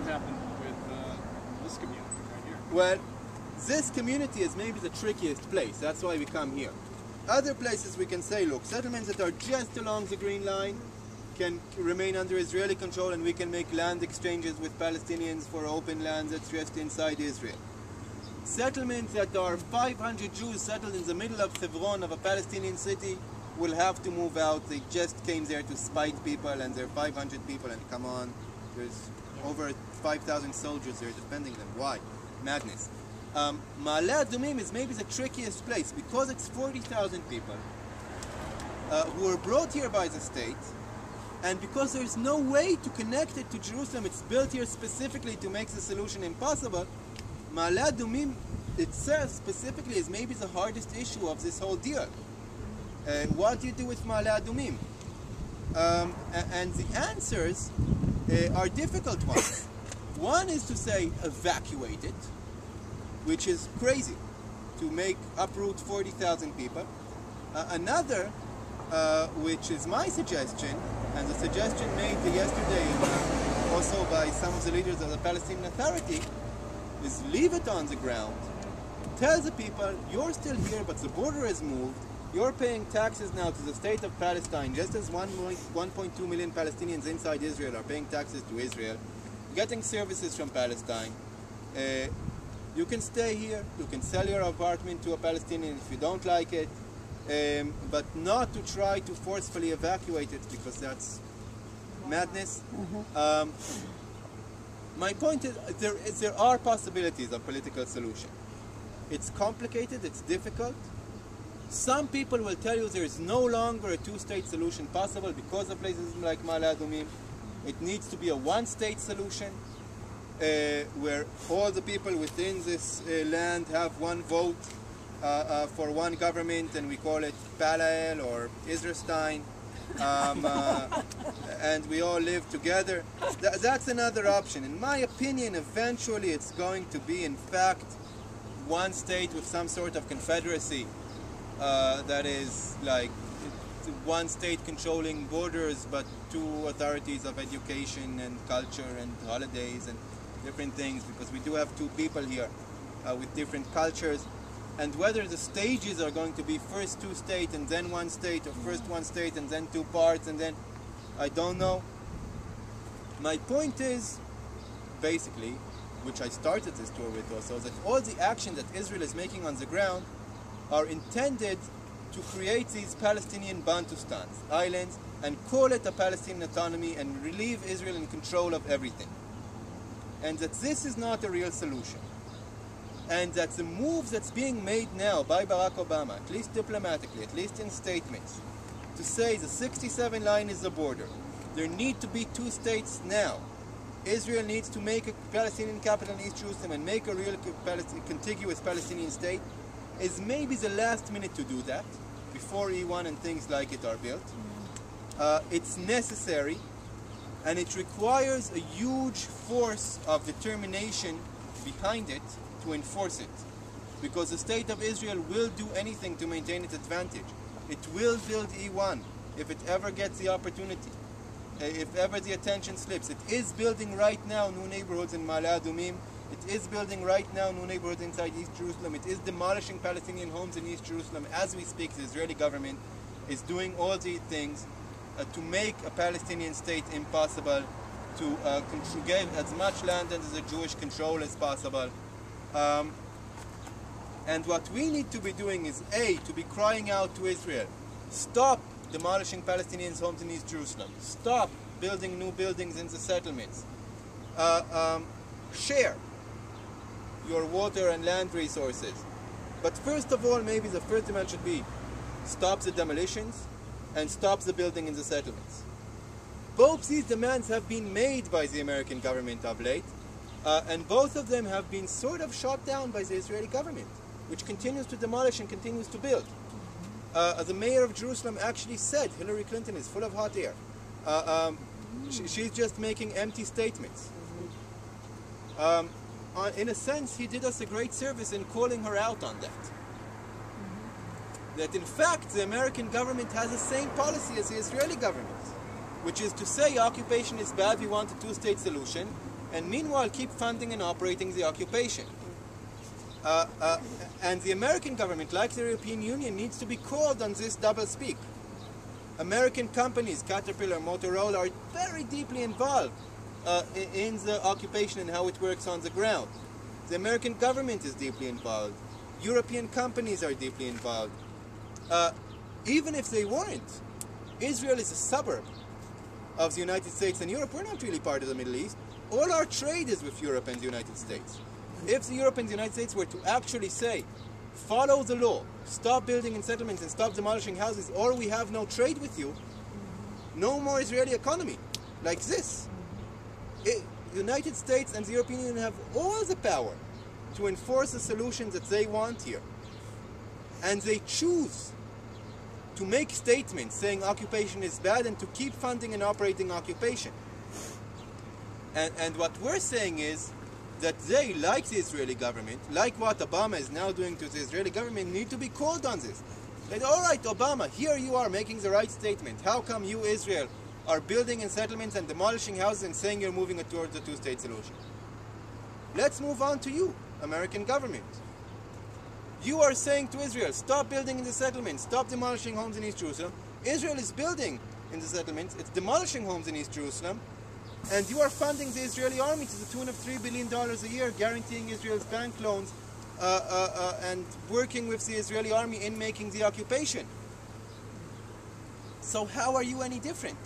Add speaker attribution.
Speaker 1: what happened with this community right here?
Speaker 2: Well, this community is maybe the trickiest place. That's why we come here. Other places we can say, look, settlements that are just along the Green Line can remain under Israeli control, and we can make land exchanges with Palestinians for open land that's just inside Israel. Settlements that are 500 Jews settled in the middle of Hebron, of a Palestinian city, will have to move out. They just came there to spite people, and there are 500 people, and come on, there's over 5,000 soldiers there defending them. Why? Madness. Ma'aleh Adumim is maybe the trickiest place because it's 40,000 people who were brought here by the state, and because there's no way to connect it to Jerusalem, it's built here specifically to make the solution impossible. Ma'aleh Adumim itself specifically is maybe the hardest issue of this whole deal. What do you do with Ma'aleh Adumim? And the answers are difficult ones. One is to say evacuate it, which is crazy, to uproot 40,000 people. Another, which is my suggestion, and the suggestion made yesterday also by some of the leaders of the Palestinian Authority, is leave it on the ground, tell the people, you're still here, but the border has moved, you're paying taxes now to the state of Palestine, just as 1.2 million Palestinians inside Israel are paying taxes to Israel, getting services from Palestine. You can stay here, you can sell your apartment to a Palestinian if you don't like it, but not to try to forcefully evacuate it, because that's madness. My point is, there are possibilities of political solution. It's complicated, it's difficult. Some people will tell you there is no longer a two-state solution possible because of places like Ma'aleh Adumim. It needs to be a one-state solution where all the people within this land have one vote for one government, and we call it Palestine or Israelstein, and we all live together. That's another option. In my opinion, eventually it's going to be, in fact, one state with some sort of confederacy that is like one state controlling borders, but two authorities of education and culture and holidays and different things, because we do have two people here with different cultures. And whether the stages are going to be first two states and then one state, or first one state and then two parts, and then, I don't know. My point is, basically, which I started this tour with also, that all the action that Israel is making on the ground are intended to create these Palestinian Bantustans, islands, and call it a Palestinian autonomy and relieve Israel in control of everything. And that this is not a real solution. And that the move that's being made now by Barack Obama, at least diplomatically, at least in statements, to say the 67 line is the border, there need to be two states now. Israel needs to make a Palestinian capital in East Jerusalem and make a real contiguous Palestinian state, is maybe the last minute to do that, before E1 and things like it are built. It's necessary, and it requires a huge force of determination behind it to enforce it, because the state of Israel will do anything to maintain its advantage. It will build E1 if it ever gets the opportunity, if ever the attention slips. It is building right now new neighborhoods in Ma'aleh Adumim. It is building right now new neighborhoods inside East Jerusalem. It is demolishing Palestinian homes in East Jerusalem. As we speak, the Israeli government is doing all these things to make a Palestinian state impossible, to give as much land under the Jewish control as possible. And what we need to be doing is, A, to be crying out to Israel, stop demolishing Palestinians' homes in East Jerusalem, stop building new buildings in the settlements, share your water and land resources. But first of all, maybe the first demand should be, stop the demolitions and stop the building in the settlements. Both these demands have been made by the American government of late, and both of them have been sort of shot down by the Israeli government, which continues to demolish and continues to build. The mayor of Jerusalem actually said Hillary Clinton is full of hot air. She's just making empty statements. In a sense, he did us a great service in calling her out on that. That in fact, the American government has the same policy as the Israeli government, which is to say occupation is bad, we want a two-state solution, and meanwhile keep funding and operating the occupation. And the American government, like the European Union, needs to be called on this doublespeak. American companies, Caterpillar, Motorola, are very deeply involved in the occupation and how it works on the ground. The American government is deeply involved. European companies are deeply involved. Even if they weren't, Israel is a suburb of the United States and Europe. We're not really part of the Middle East. All our trade is with Europe and the United States. If the Europe and the United States were to actually say, follow the law, stop building in settlements and stop demolishing houses, or we have no trade with you, no more Israeli economy like this. The United States and the European Union have all the power to enforce the solutions that they want here. And they choose to make statements saying occupation is bad and to keep funding and operating occupation. And what we're saying is that they, like the Israeli government, like what Obama is now doing to the Israeli government, need to be called on this. Like, all right, Obama, here you are making the right statement. How come you, Israel, are building in settlements and demolishing houses and saying you're moving it towards a two-state solution? Let's move on to you, American government. You are saying to Israel, stop building in the settlements, stop demolishing homes in East Jerusalem. Israel is building in the settlements, it's demolishing homes in East Jerusalem, and you are funding the Israeli army to the tune of $3 billion a year, guaranteeing Israel's bank loans and working with the Israeli army in making the occupation. So how are you any different?